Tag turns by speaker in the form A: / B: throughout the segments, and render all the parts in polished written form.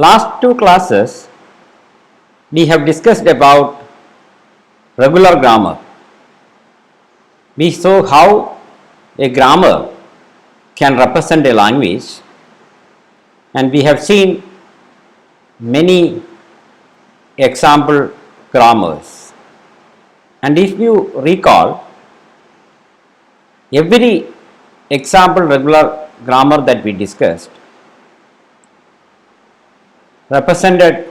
A: Last two classes we have discussed about regular grammar. We saw how a grammar can represent a language, and we have seen many example grammars. And if you recall, every example regular grammar that we discussed represented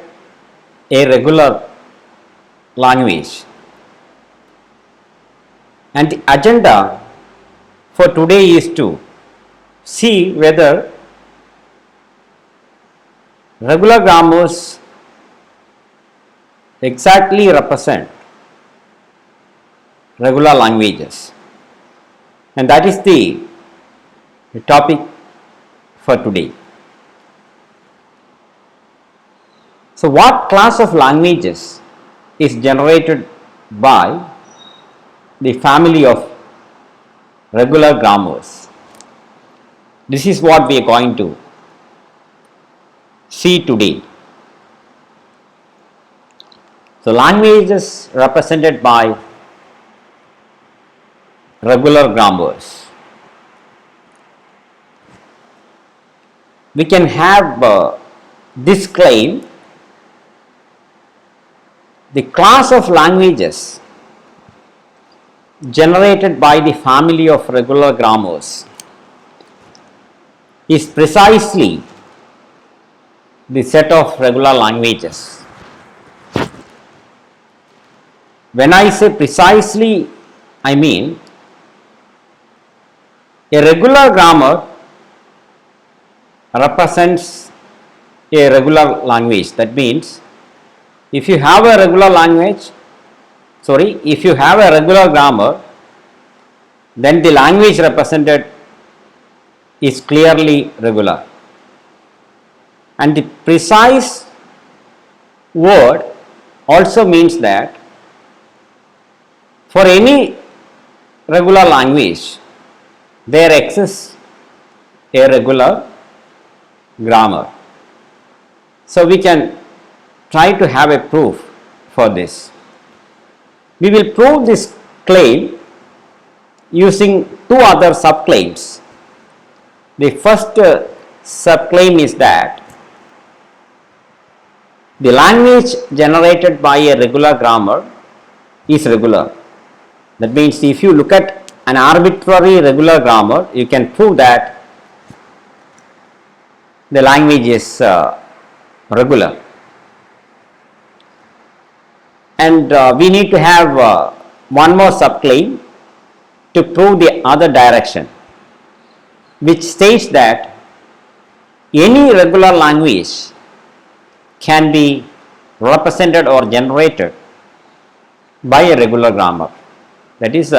A: a regular language, and the agenda for today is to see whether regular grammars exactly represent regular languages, and that is the topic for today. So, what class of languages is generated by the family of regular grammars? This is what we are going to see today. So, languages represented by regular grammars. We can have this claim: the class of languages generated by the family of regular grammars is precisely the set of regular languages. When I say precisely, I mean a regular grammar represents a regular language. That means if you have a regular grammar, then the language represented is clearly regular. And the precise word also means that for any regular language there exists a regular grammar. So we can try to have a proof for this. We will prove this claim using two other subclaims. The first subclaim is that the language generated by a regular grammar is regular. That means if you look at an arbitrary regular grammar, you can prove that the language is regular. And we need to have one more subclaim to prove the other direction, which states that any regular language can be represented or generated by a regular grammar. That is,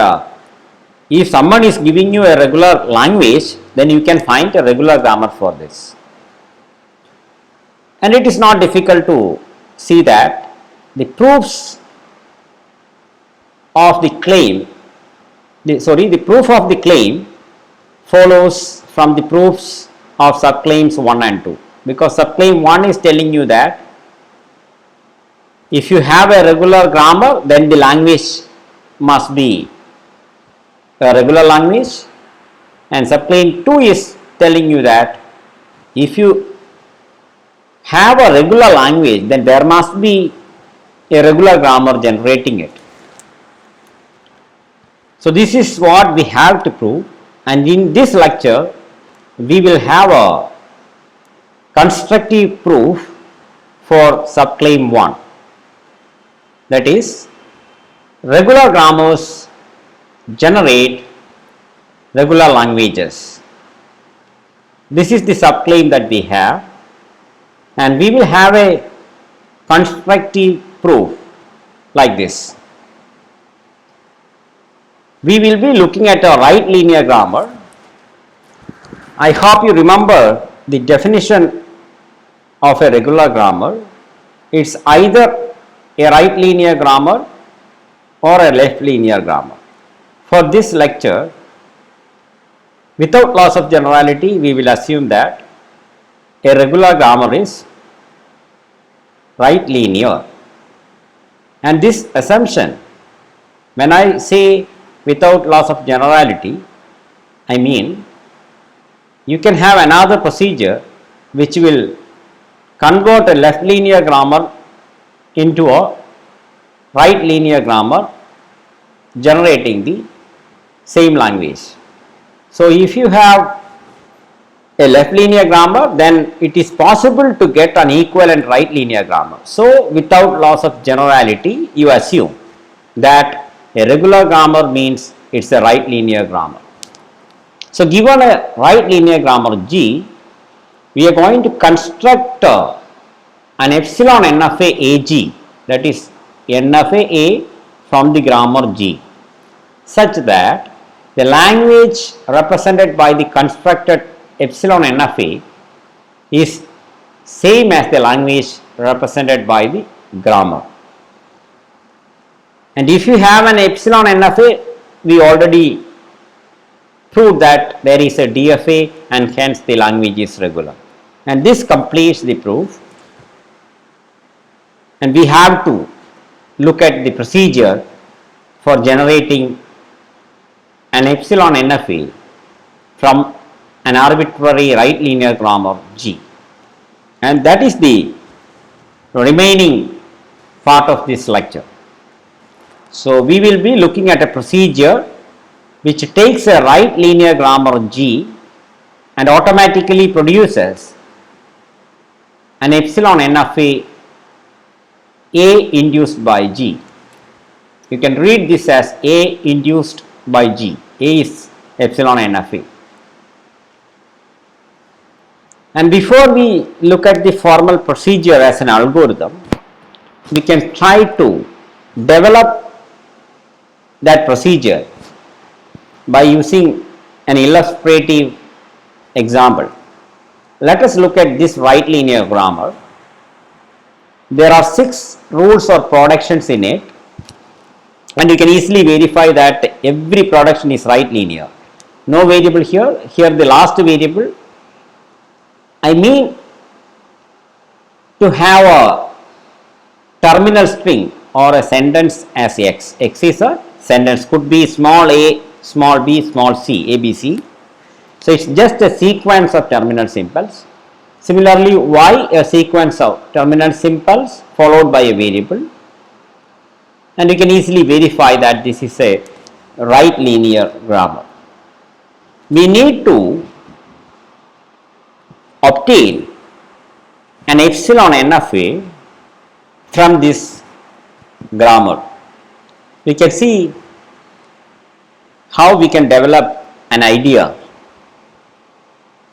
A: if someone is giving you a regular language, then you can find a regular grammar for this. And it is not difficult to see that the proofs of the claim, the proof of the claim follows from the proofs of subclaims 1 and 2, because subclaim 1 is telling you that if you have a regular grammar, then the language must be a regular language, and subclaim 2 is telling you that if you have a regular language, then there must be a regular grammar generating it. So this is what we have to prove, and in this lecture we will have a constructive proof for subclaim 1, that is, regular grammars generate regular languages. This is the subclaim that we have, and we will have a constructive proof like this. We will be looking at a right linear grammar. I hope you remember the definition of a regular grammar. It's either a right linear grammar or a left linear grammar. For this lecture, without loss of generality, we will assume that a regular grammar is right linear. And this assumption, when I say without loss of generality, I mean you can have another procedure which will convert a left linear grammar into a right linear grammar generating the same language. So, if you have a left linear grammar, then it is possible to get an equivalent right linear grammar. So, without loss of generality, you assume that a regular grammar means it is a right linear grammar. So, given a right linear grammar G, we are going to construct an epsilon NFA AG, that is NFA A from the grammar G, such that the language represented by the constructed epsilon NFA is same as the language represented by the grammar. And if you have an epsilon NFA, we already proved that there is a DFA and hence the language is regular. And this completes the proof. And we have to look at the procedure for generating an epsilon NFA from an arbitrary right linear grammar G, and that is the remaining part of this lecture. So, we will be looking at a procedure which takes a right linear grammar G and automatically produces an epsilon NFA A induced by G. You can read this as A induced by G. A is epsilon NFA. And before we look at the formal procedure as an algorithm, we can try to develop that procedure by using an illustrative example. Let us look at this right linear grammar. There are 6 rules or productions in it, and you can easily verify that every production is right linear. No variable here, here the last variable. I mean to have a terminal string or a sentence as x. X is a sentence, could be small a, small b, small c, ABC. So, it is just a sequence of terminal symbols. Similarly, y a sequence of terminal symbols followed by a variable, and you can easily verify that this is a right linear grammar. We need to obtain an epsilon NFA from this grammar. We can see how we can develop an idea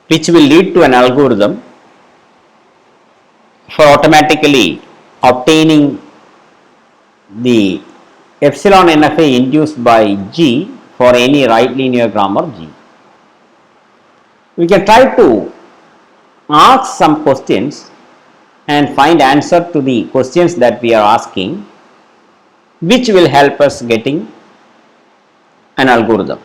A: which will lead to an algorithm for automatically obtaining the epsilon NFA induced by G for any right linear grammar G. We can try to ask some questions and find answer to the questions that we are asking, which will help us getting an algorithm.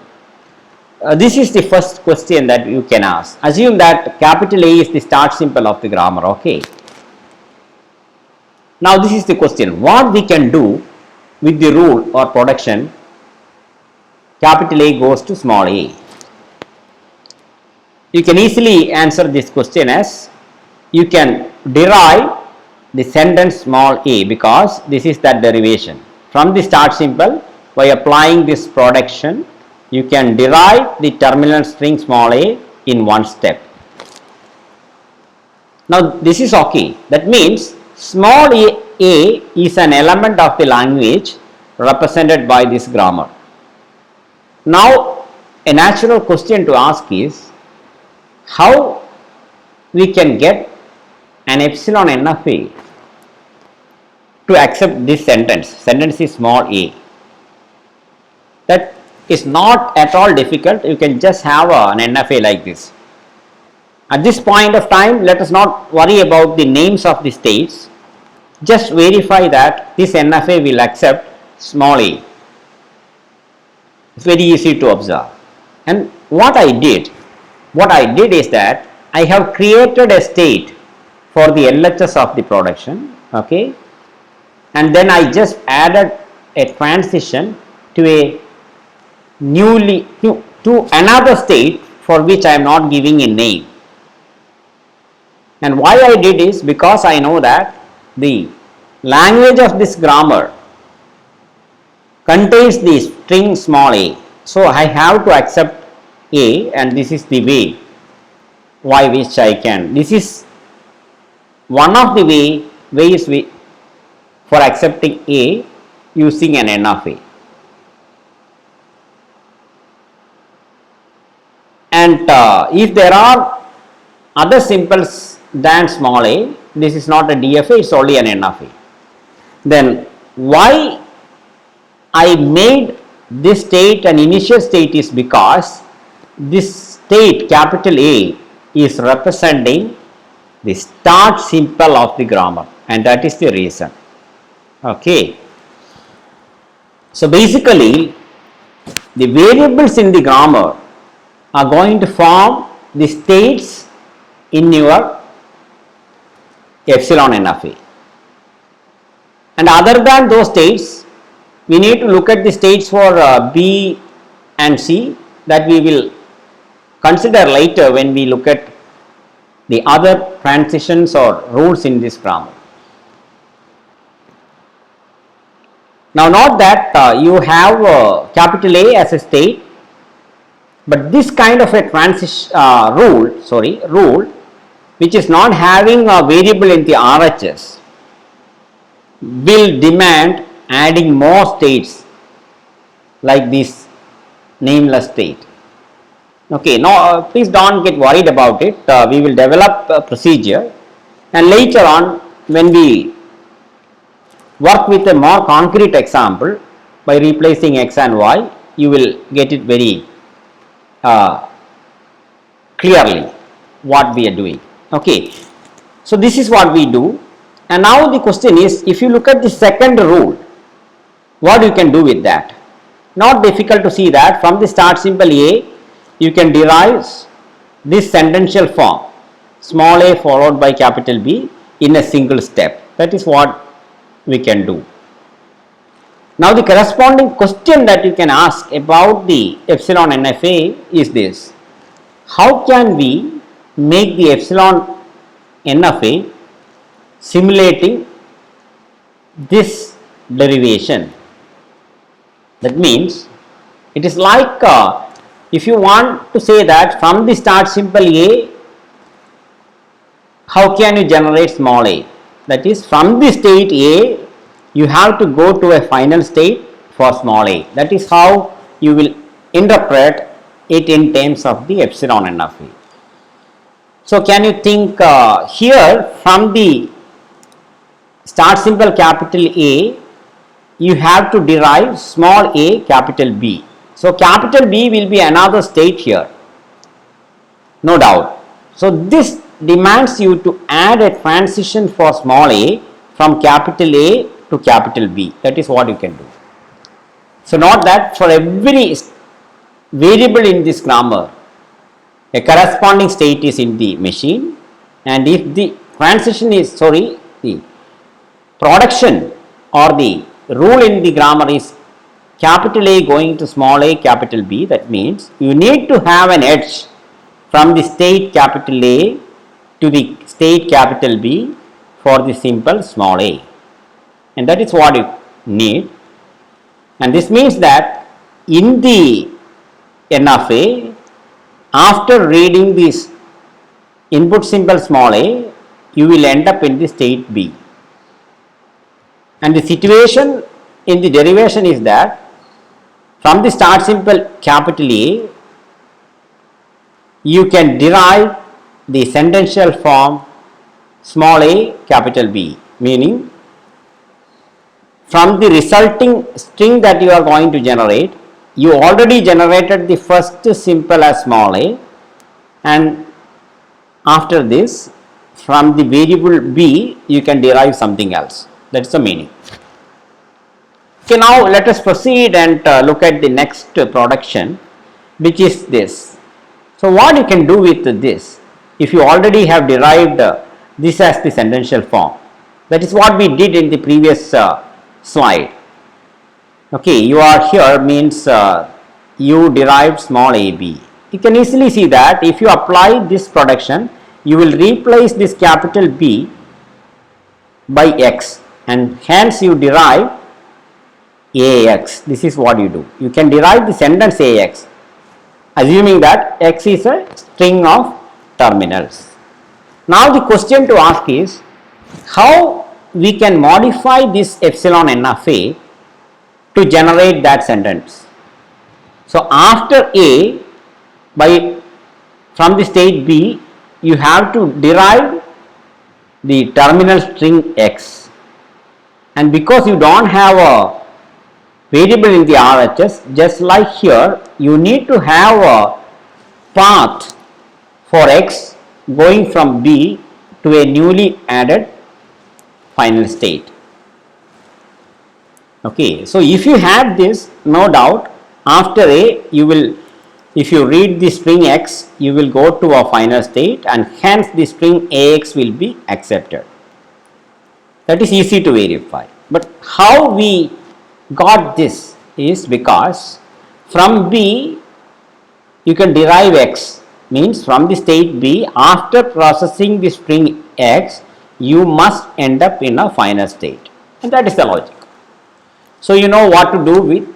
A: This is the first question that you can ask. Assume that capital A is the start symbol of the grammar. Okay. Now, this is the question, what we can do with the rule or production capital A goes to small a. You can easily answer this question as you can derive the sentence small a, because this is that derivation from the start symbol. By applying this production, you can derive the terminal string small a in one step. Now, this is okay. That means small a is an element of the language represented by this grammar. Now, a natural question to ask is how we can get an epsilon NFA to accept this sentence. Sentence is small a. That is not at all difficult. You can just have an NFA like this. At this point of time, let us not worry about the names of the states. Just verify that this NFA will accept small a. It's very easy to observe. And what I did is that I have created a state for the LHS of the production, okay, and then I just added a transition to a to another state for which I am not giving a name. And why I did is because I know that the language of this grammar contains the string small a. So I have to accept a, and this is the way why which I can. This is one of the ways for accepting a using an n of a. And if there are other symbols than small a, this is not a DFA, it's only an n of a. Then why I made this state an initial state is because this state capital A is representing the start symbol of the grammar, and that is the reason. Okay. So basically the variables in the grammar are going to form the states in your epsilon n of a. And other than those states, we need to look at the states for B and C that we will consider later when we look at the other transitions or rules in this grammar. Now note that you have capital A as a state, but this kind of a transition rule which is not having a variable in the RHS will demand adding more states like this nameless state. Okay, now please don't get worried about it. We will develop a procedure, and later on when we work with a more concrete example by replacing x and y, you will get it very clearly what we are doing. Okay, so this is what we do. And now the question is, if you look at the second rule, what you can do with that? Not difficult to see that from the start symbol A, you can derive this sentential form, small a followed by capital B in a single step. That is what we can do. Now the corresponding question that you can ask about the epsilon NFA is this: how can we make the epsilon NFA simulating this derivation? That means it is like if you want to say that from the start symbol A, how can you generate small a? That is, from the state A, you have to go to a final state for small a. That is how you will interpret it in terms of the epsilon n of a. So can you think here from the start symbol capital A, you have to derive small a capital B. So capital B will be another state here, no doubt. So this demands you to add a transition for small a from capital A to capital B. That is what you can do. So note that for every variable in this grammar, a corresponding state is in the machine, and if the transition is the production or the rule in the grammar is capital A going to small a capital B, that means you need to have an edge from the state capital A to the state capital B for the simple small a, and that is what you need. And this means that in the n of a, after reading this input symbol small a, you will end up in the state B. And the situation in the derivation is that from the start symbol capital A, you can derive the sentential form small a capital B, meaning from the resulting string that you are going to generate, you already generated the first symbol as small a, and after this from the variable B you can derive something else. That is the meaning. Okay, now let us proceed and look at the next production, which is this. So what you can do with this, if you already have derived this as the sentential form, That is what we did in the previous slide. Okay, you are here means you derived small ab. You can easily see that if you apply this production, you will replace this capital B by x, and hence you derive ax. This is what you do. You can derive the sentence ax, assuming that x is a string of terminals. Now the question to ask is, how we can modify this epsilon n of a to generate that sentence. So after a, from the state B, you have to derive the terminal string x, and because you don't have a variable in the RHS, just like here, you need to have a path for x going from B to a newly added final state. Okay, so if you have this, no doubt after a, you will, if you read the string x, you will go to a final state, and hence the string ax will be accepted. That is easy to verify. But how we got this is because from B you can derive x, means from the state B, after processing the string x, you must end up in a final state, and that is the logic. So you know what to do with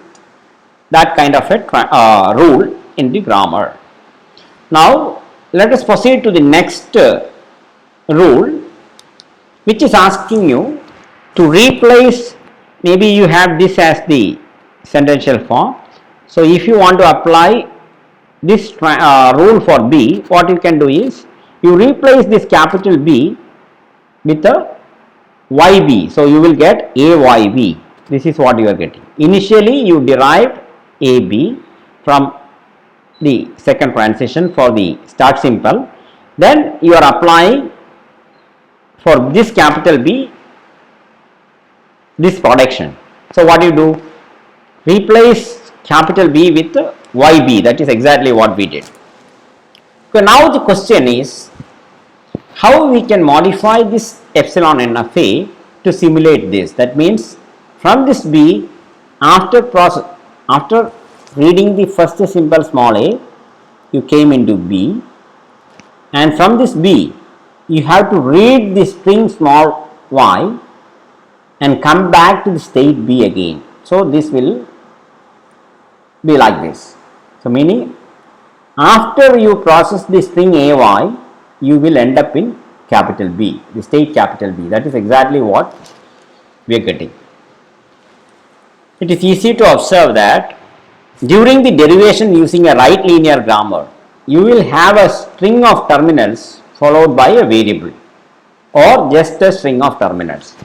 A: that kind of a rule in the grammar. Now let us proceed to the next rule, which is asking you to replace, maybe you have this as the sentential form. So if you want to apply this rule for B, what you can do is you replace this capital B with a YB. So you will get AYB. This is what you are getting. Initially you derived AB from the second transition for the start simple, then you are applying for this capital B this production. So what you do? Replace capital B with YB. That is exactly what we did. Okay, now the question is, how we can modify this epsilon n of a to simulate this. That means from this B, after reading the first symbol small a, you came into B, and from this B you have to read the string small y and come back to the state B again. So this will be like this. So meaning after you process the string ay, you will end up in capital B, the state capital B. That is exactly what we are getting. It is easy to observe that during the derivation using a right linear grammar, you will have a string of terminals followed by a variable or just a string of terminals,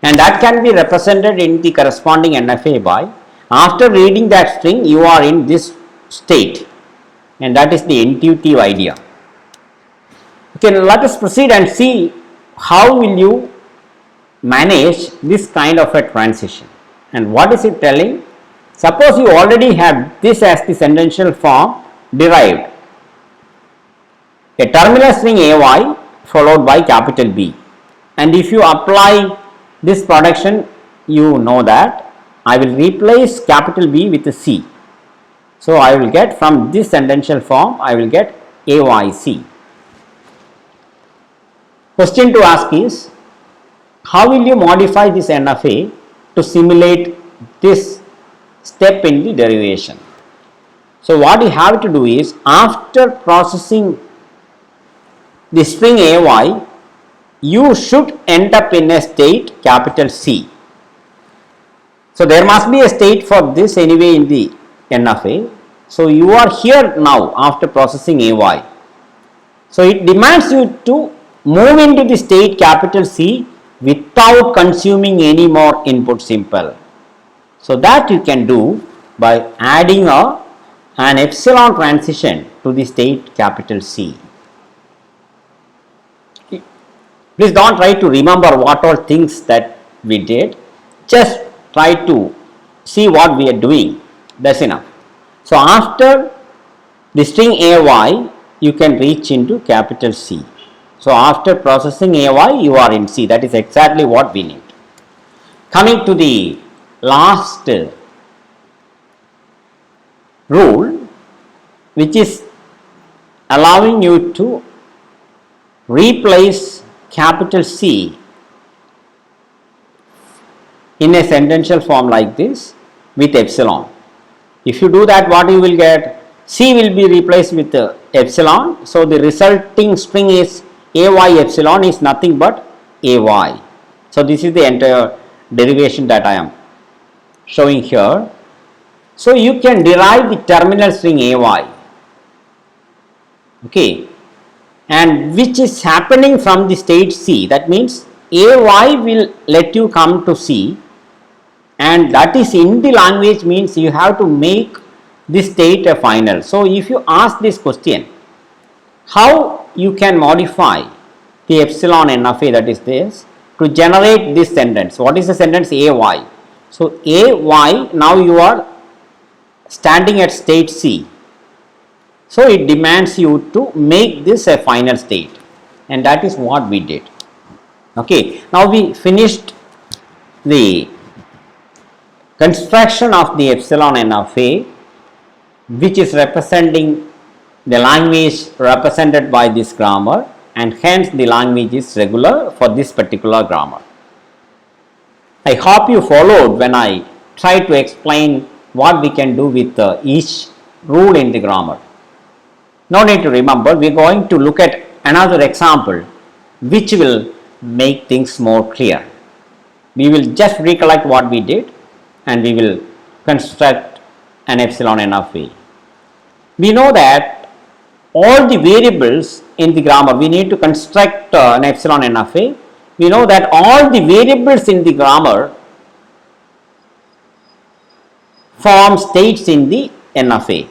A: and that can be represented in the corresponding NFA by, after reading that string you are in this state, and that is the intuitive idea. Okay, let us proceed and see how will you manage this kind of a transition. And what is it telling? Suppose you already have this as the sentential form derived, a terminal string ay followed by capital B, and if you apply this production, you know that I will replace capital B with a C. So I will get from this sentential form, I will get AYC. Question to ask is, how will you modify this n of a to simulate this step in the derivation? So what you have to do is, after processing the string ay, you should end up in a state capital C. So there must be a state for this anyway in the n of a. So you are here now after processing ay. So it demands you to move into the state capital C without consuming any more input simple. So that you can do by adding an epsilon transition to the state capital C. Please don't try to remember what all things that we did, just try to see what we are doing, that's enough. So after the string ay, you can reach into capital C. So after processing AY, you are in C. That is exactly what we need. Coming to the last rule, which is allowing you to replace capital C in a sentential form like this with epsilon. If you do that, what you will get? C will be replaced with epsilon. So the resulting string is AY epsilon is nothing but AY. So this is the entire derivation that I am showing here. So you can derive the terminal string AY, okay, and which is happening from the state C. That means AY will let you come to C, and that is in the language means you have to make this state a final. So if you ask this question, how you can modify the epsilon n of A, that is this, to generate this sentence. What is the sentence? AY. So AY, now you are standing at state C. So it demands you to make this a final state, and that is what we did. Okay, now we finished the construction of the epsilon n of A, which is representing the language represented by this grammar, and hence the language is regular for this particular grammar. I hope you followed when I tried to explain what we can do with each rule in the grammar. No need to remember, we are going to look at another example which will make things more clear. We will just recollect what we did and we will construct an epsilon n of A. We know that all the variables in the grammar, we need to construct an epsilon n of A. We know that all the variables in the grammar form states in the n of A.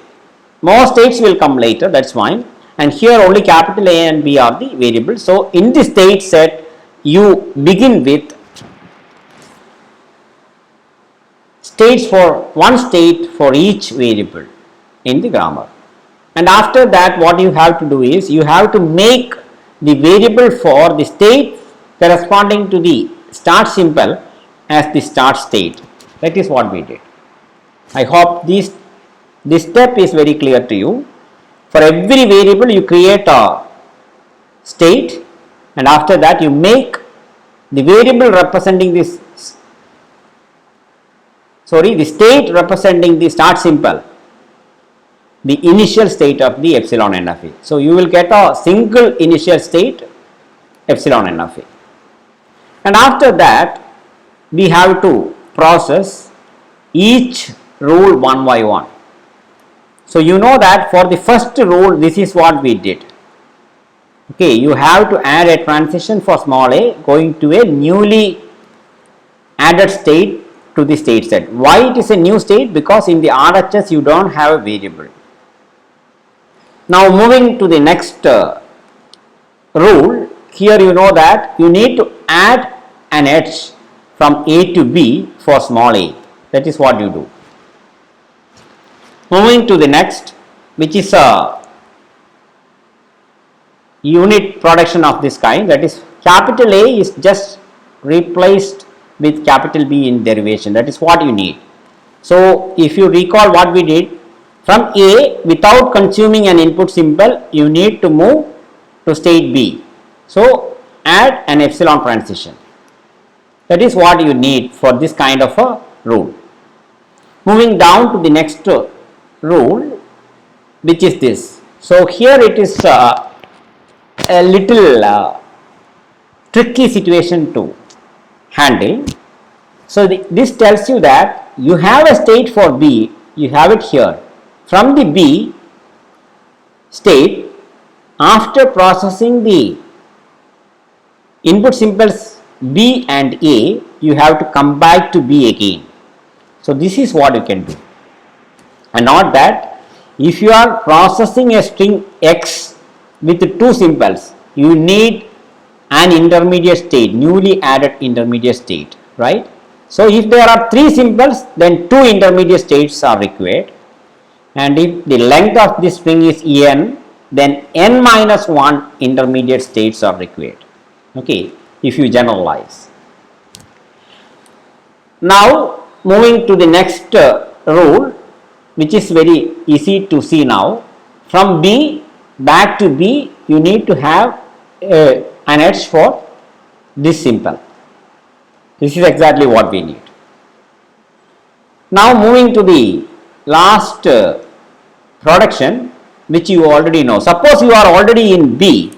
A: More states will come later, that is fine, and here only capital A and B are the variables. So in the state set, you begin with states for one state for each variable in the grammar, and after that what you have to do is you have to make the variable for the state corresponding to the start symbol as the start state. That is what we did. I hope this step is very clear to you. For every variable you create a state, and after that you make the variable representing this, the state representing the start symbol, the initial state of the epsilon n of A. So you will get a single initial state epsilon n of A, and after that we have to process each rule one by one. So you know that for the first rule, this is what we did. Okay, you have to add a transition for small a going to a newly added state to the state set. Why it is a new state? Because in the RHS you don't have a variable. Now moving to the next rule, here you know that you need to add an edge from A to B for small a. That is what you do. Moving to the next, which is a unit production of this kind, that is capital A is just replaced with capital B in derivation. That is what you need. So if you recall what we did, from A without consuming an input symbol, you need to move to state B. So add an epsilon transition. That is what you need for this kind of a rule. Moving down to the next rule, which is this. So here it is a little tricky situation to handle. So this tells you that you have a state for B, you have it here. From the B state, after processing the input symbols B and A, you have to come back to B again. So this is what you can do. And not that, if you are processing a string X with two symbols, you need an intermediate state, newly added intermediate state, right? So if there are three symbols, then two intermediate states are required, and if the length of this string is En, then n minus 1 intermediate states are required. Okay, if you generalize. Now moving to the next rule, which is very easy to see now. From B back to B, you need to have an edge for this simple. This is exactly what we need. Now moving to the last production, which you already know. Suppose you are already in B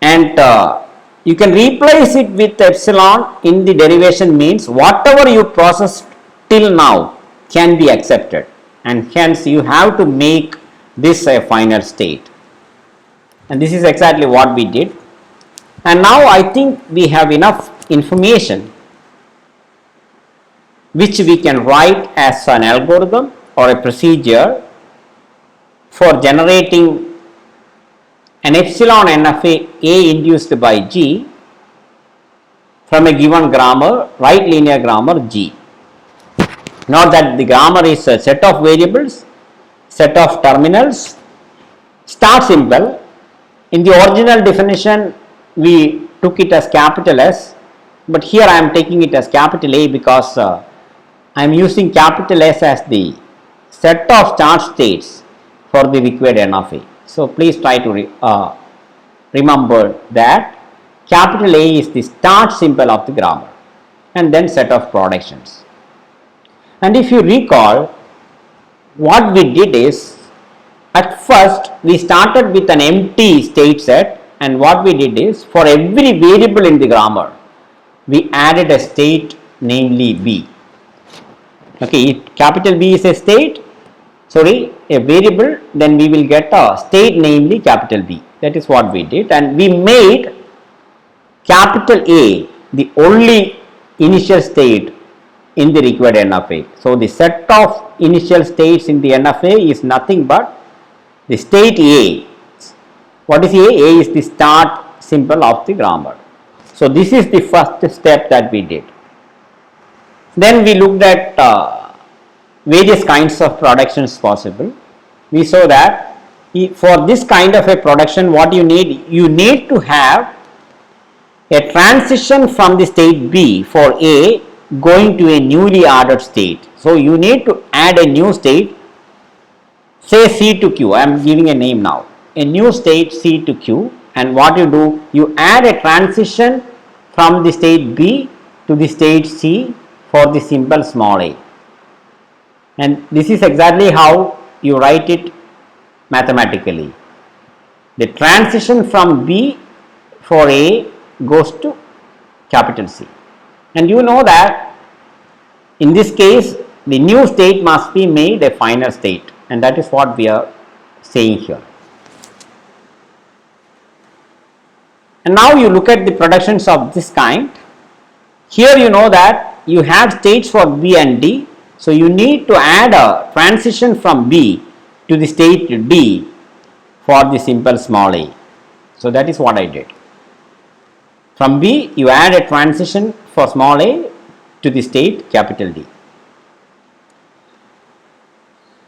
A: and you can replace it with epsilon in the derivation, means whatever you processed till now can be accepted, and hence you have to make this a final state, and this is exactly what we did. And now I think we have enough information which we can write as an algorithm or a procedure for generating an epsilon NFA A induced by G from a given grammar, right linear grammar G. Note that the grammar is a set of variables, set of terminals, start symbol. In the original definition we took it as capital S, but here I am taking it as capital A because I am using capital S as the set of start states for the required N of A. So please try to remember that capital A is the start symbol of the grammar and then set of productions. And if you recall, what we did is, at first we started with an empty state set, and what we did is, for every variable in the grammar we added a state, namely B. Okay, if capital B is a state, a variable, then we will get a state, namely capital B. That is what we did, and we made capital A the only initial state in the required N of A. So the set of initial states in the N of A is nothing but the state A. What is A? A is the start symbol of the grammar. So this is the first step that we did. Then we looked at various kinds of productions possible. We saw that for this kind of a production, what you need to have a transition from the state B for A going to a newly ordered state. So you need to add a new state, say C to Q. I am giving a name now, a new state C to Q, and what you do, you add a transition from the state B to the state C for the symbol small a, and this is exactly how you write it mathematically. The transition from B for A goes to capital C, and you know that in this case the new state must be made a final state, and that is what we are saying here. And now you look at the productions of this kind. Here you know that you have states for B and D, so you need to add a transition from B to the state D for the simple small a. So that is what I did. From B you add a transition for small a to the state capital D.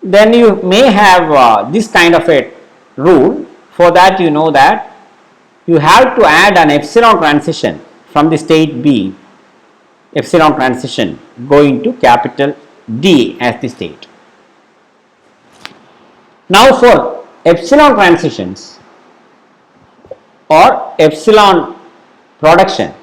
A: Then you may have this kind of a rule. For that, you know that you have to add an epsilon transition from the state B, epsilon transition going to capital D as the state. Now for epsilon transitions or epsilon production,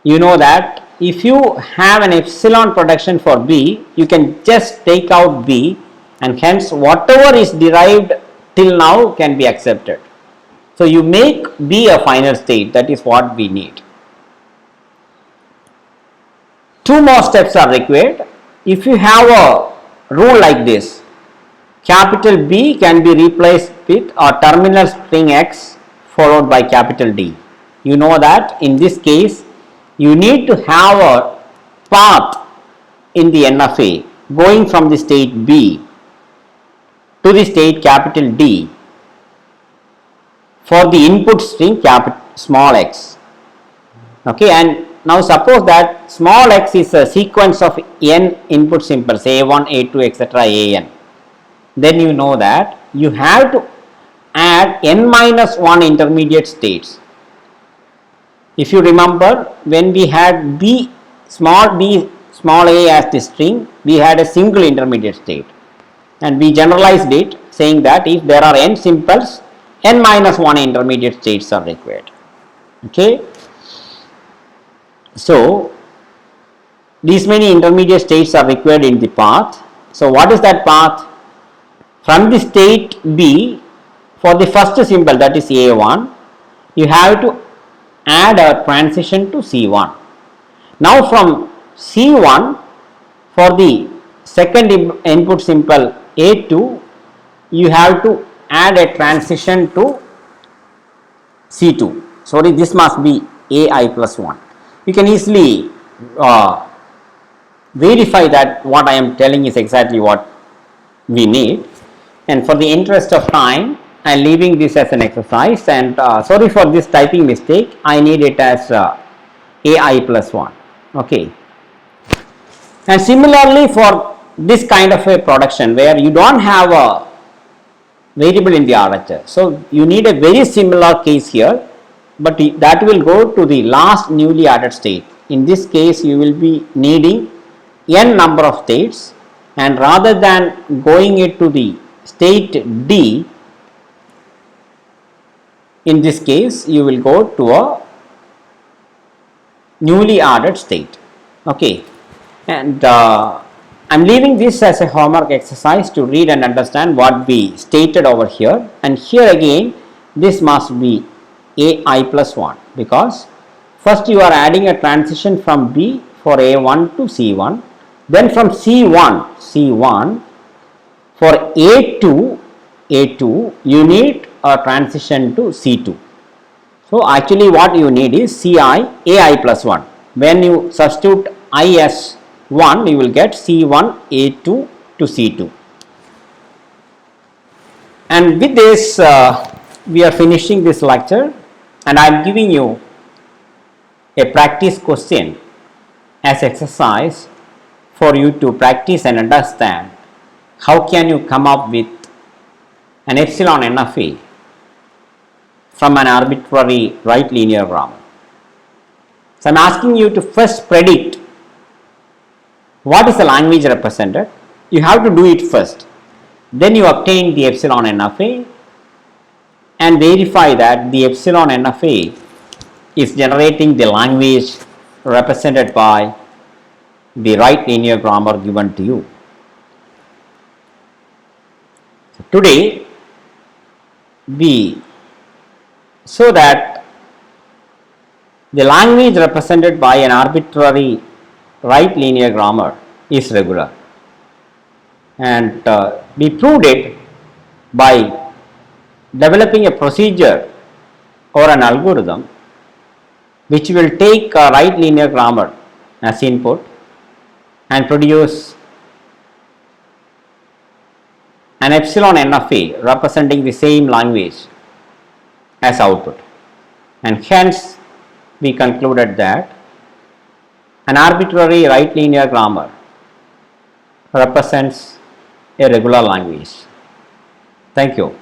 A: you know that if you have an epsilon production for B, you can just take out B, and hence whatever is derived till now can be accepted. So you make B a final state. That is what we need. Two more steps are required. If you have a rule like this, capital B can be replaced with a terminal string X followed by capital D. You know that in this case you need to have a path in the N of A going from the state B to the state capital D for the input string small x. Okay, and now suppose that small x is a sequence of n input symbols A1, A2, etc. AN. then you know that you have to add n minus 1 intermediate states. If you remember, when we had b small a as the string, we had a single intermediate state, and we generalized it saying that if there are n simples, n minus 1 intermediate states are required. Okay. So these many intermediate states are required in the path. So what is that path? From the state B, for the first symbol, that is A1, you have to add a transition to C1. Now from C1, for the second input symbol A2, you have to add a transition to C2. Sorry, this must be AI plus 1. You can easily verify that what I am telling is exactly what we need, and for the interest of time I am leaving this as an exercise, and sorry for this typing mistake, I need it as AI plus 1. Okay. And similarly for this kind of a production where you don't have a variable in the RHS, so you need a very similar case here, but that will go to the last newly added state. In this case you will be needing n number of states, and rather than going it to the state D, in this case you will go to a newly added state. Okay. And I am leaving this as a homework exercise to read and understand what we stated over here, and here again this must be AI plus 1, because first you are adding a transition from B for A1 to C1, then from C1 for A2 you need a transition to C2. So actually what you need is CI AI plus 1. When you substitute I as 1, you will get C1 A2 to C2. And with this we are finishing this lecture, and I am giving you a practice question as exercise for you to practice and understand how can you come up with an epsilon NFA from an arbitrary right linear grammar. So I am asking you to first predict what is the language represented. You have to do it first, then you obtain the epsilon NFA and verify that the epsilon NFA is generating the language represented by the right linear grammar given to you. So today we show that the language represented by an arbitrary right linear grammar is regular, and we proved it by developing a procedure or an algorithm which will take a right linear grammar as input and produce an epsilon NFA representing the same language as output, and hence we concluded that an arbitrary right linear grammar represents a regular language. Thank you.